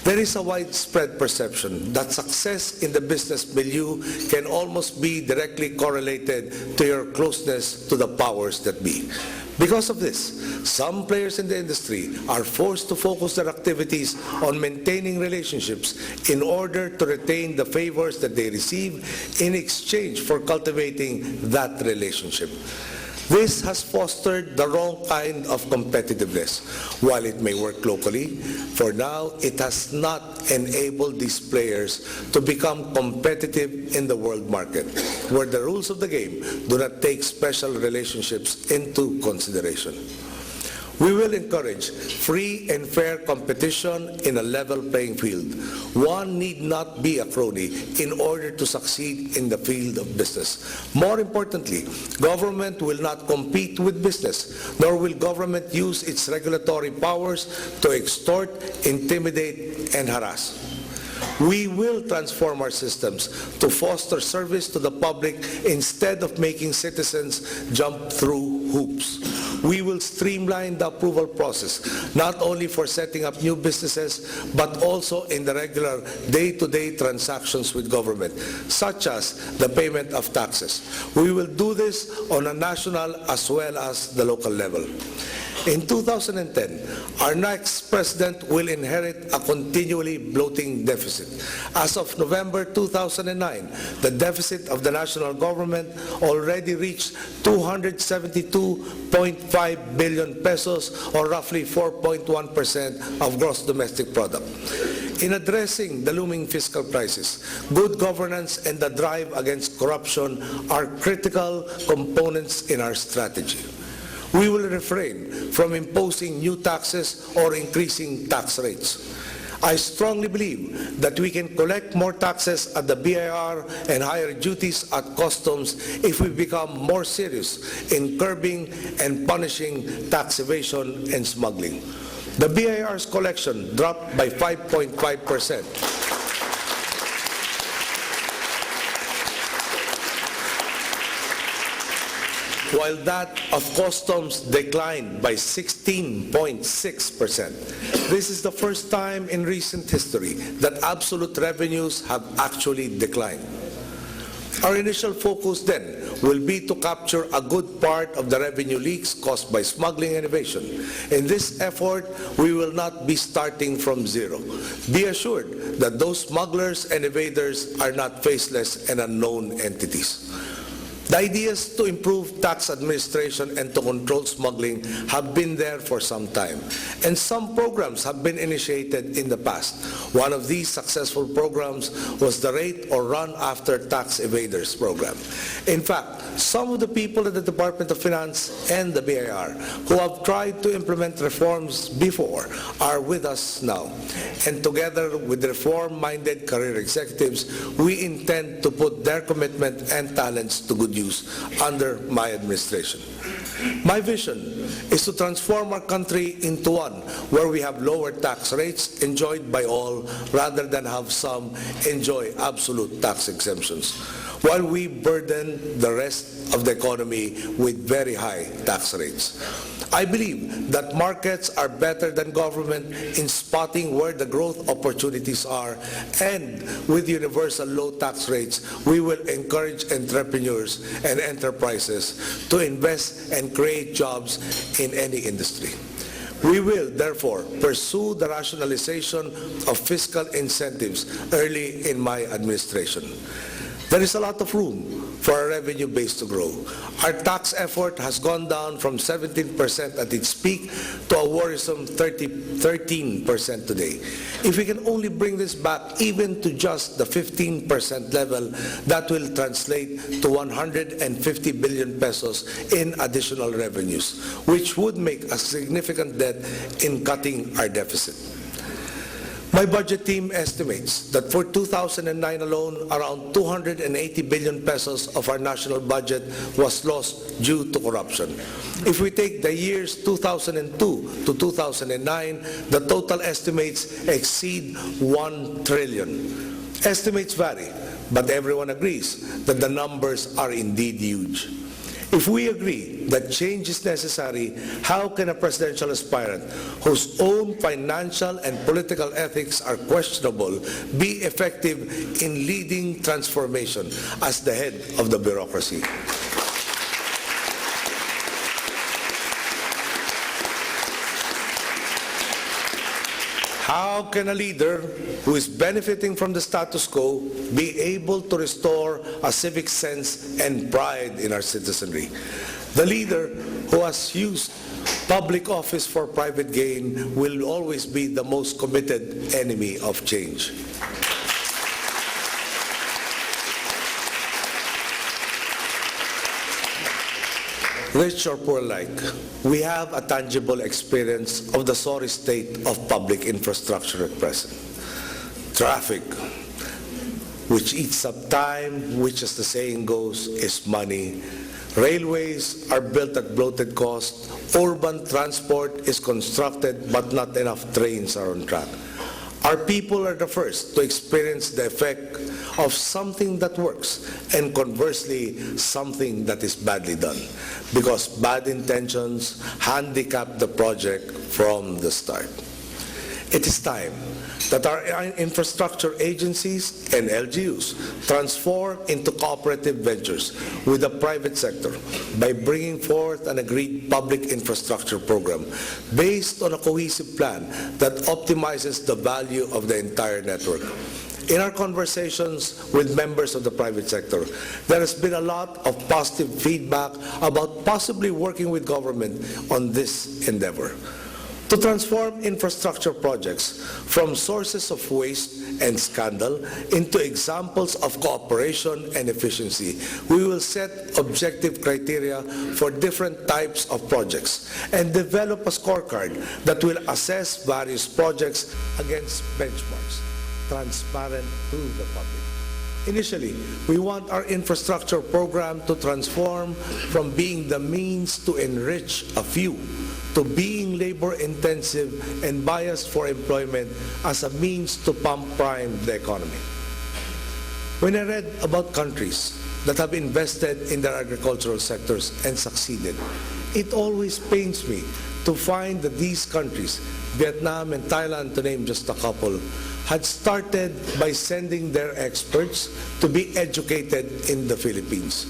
There is a widespread perception that success in the business milieu can almost be directly correlated to your closeness to the powers that be. Because of this, some players in the industry are forced to focus their activities on maintaining relationships in order to retain the favors that they receive in exchange for cultivating that relationship. This has fostered the wrong kind of competitiveness. While it may work locally, for now, it has not enabled these players to become competitive in the world market, where the rules of the game do not take special relationships into consideration. We will encourage free and fair competition in a level playing field. One need not be a crony in order to succeed in the field of business. More importantly, government will not compete with business, nor will government use its regulatory powers to extort, intimidate, and harass. We will transform our systems to foster service to the public instead of making citizens jump through hoops. We will streamline the approval process, not only for setting up new businesses, but also in the regular day-to-day transactions with government, such as the payment of taxes. We will do this on a national as well as the local level. In 2010, our next president will inherit a continually bloating deficit. As of November 2009, the deficit of the national government already reached 272.5 billion pesos, or roughly 4.1% of gross domestic product. In addressing the looming fiscal crisis, good governance and the drive against corruption are critical components in our strategy. We will refrain from imposing new taxes or increasing tax rates. I strongly believe that we can collect more taxes at the BIR and higher duties at customs if we become more serious in curbing and punishing tax evasion and smuggling. The BIR's collection dropped by 5.5%. while that of customs declined by 16.6%. This is the first time in recent history that absolute revenues have actually declined. Our initial focus then will be to capture a good part of the revenue leaks caused by smuggling and evasion. In this effort, we will not be starting from zero. Be assured that those smugglers and evaders are not faceless and unknown entities. The ideas to improve tax administration and to control smuggling have been there for some time, and some programs have been initiated in the past. One of these successful programs was the Rate or Run After Tax Evaders program. In fact, some of the people at the Department of Finance and the BIR who have tried to implement reforms before are with us now. And together with reform-minded career executives, we intend to put their commitment and talents to good use under my administration. My vision is to transform our country into one where we have lower tax rates enjoyed by all rather than have some enjoy absolute tax exemptions, while we burden the rest of the economy with very high tax rates. I believe that markets are better than government in spotting where the growth opportunities are, and with universal low tax rates, we will encourage entrepreneurs and enterprises to invest and create jobs in any industry. We will, therefore, pursue the rationalization of fiscal incentives early in my administration. There is a lot of room for our revenue base to grow. Our tax effort has gone down from 17% at its peak to a worrisome 13% today. If we can only bring this back even to just the 15% level, that will translate to 150 billion pesos in additional revenues, which would make a significant dent in cutting our deficit. My budget team estimates that for 2009 alone, around 280 billion pesos of our national budget was lost due to corruption. If we take the years 2002 to 2009, the total estimates exceed 1 trillion. Estimates vary, but everyone agrees that the numbers are indeed huge. If we agree that change is necessary, how can a presidential aspirant whose own financial and political ethics are questionable be effective in leading transformation as the head of the bureaucracy? How can a leader who is benefiting from the status quo be able to restore a civic sense and pride in our citizenry? The leader who has used public office for private gain will always be the most committed enemy of change. Rich or poor alike, we have a tangible experience of the sorry state of public infrastructure at present. Traffic, which eats up time, which, as the saying goes, is money. Railways are built at bloated cost. Urban transport is constructed, but not enough trains are on track. Our people are the first to experience the effect of something that works, and conversely, something that is badly done, because bad intentions handicap the project from the start. It is time that our infrastructure agencies and LGUs transform into cooperative ventures with the private sector by bringing forth an agreed public infrastructure program based on a cohesive plan that optimizes the value of the entire network. In our conversations with members of the private sector, there has been a lot of positive feedback about possibly working with government on this endeavor. To transform infrastructure projects from sources of waste and scandal into examples of cooperation and efficiency, we will set objective criteria for different types of projects and develop a scorecard that will assess various projects against benchmarks, transparent to the public. Initially, we want our infrastructure program to transform from being the means to enrich a few to being labor-intensive and biased for employment as a means to pump prime the economy. When I read about countries that have invested in their agricultural sectors and succeeded, it always pains me to find that these countries, Vietnam and Thailand to name just a couple, had started by sending their experts to be educated in the Philippines.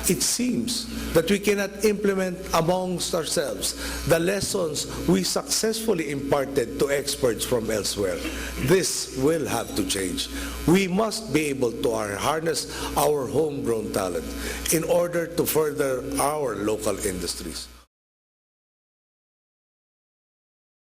It seems that we cannot implement amongst ourselves the lessons we successfully imparted to experts from elsewhere. This will have to change. We must be able to harness our homegrown talent in order to further our local industries.